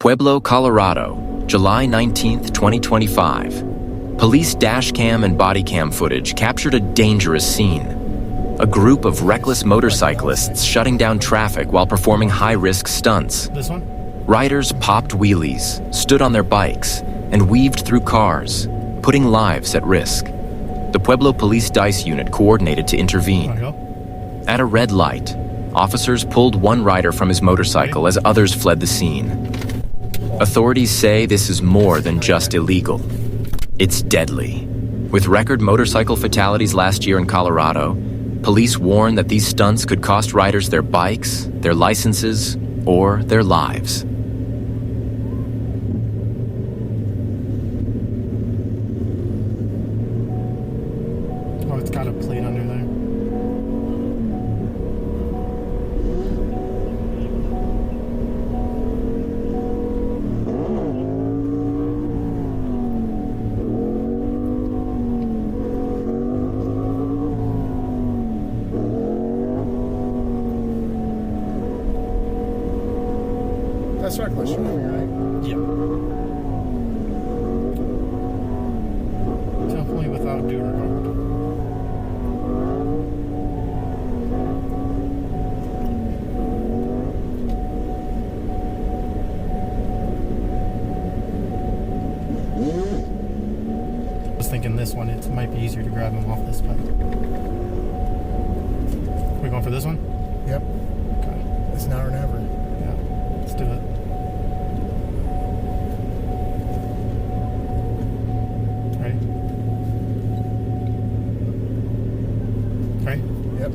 Pueblo, Colorado, July 19, 2025. Police dashcam and bodycam footage captured a dangerous scene. A group of reckless motorcyclists shutting down traffic while performing high-risk stunts. This one? Riders popped wheelies, stood on their bikes, and weaved through cars, putting lives at risk. The Pueblo Police Dice Unit coordinated to intervene. At a red light, officers pulled one rider from his motorcycle as others fled the scene. Authorities say this is more than just illegal. It's deadly. With record motorcycle fatalities last year in Colorado, police warn that these stunts could cost riders their bikes, their licenses, or their lives. Oh, it's got a plate under there. That's reckless driving, right? Yeah. Definitely without due regard. I was thinking this one, it might be easier to grab him off this pipe. We going for this one? Yep. Okay. It's now or never. Yeah. Let's do it. Ready? Ready? Yep.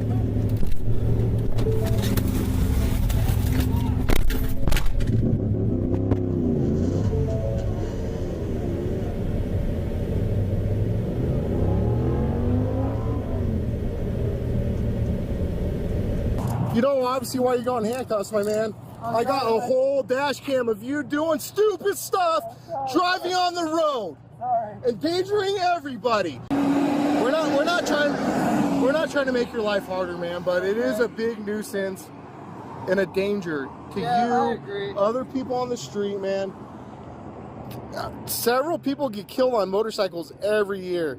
You know obviously why you got in handcuffs, my man. I got a whole dash cam of you doing stupid stuff, driving on the road, endangering everybody. We're not trying to make your life harder, man, but it is a big nuisance and a danger to you, other people on the street, man. Several people get killed on motorcycles every year.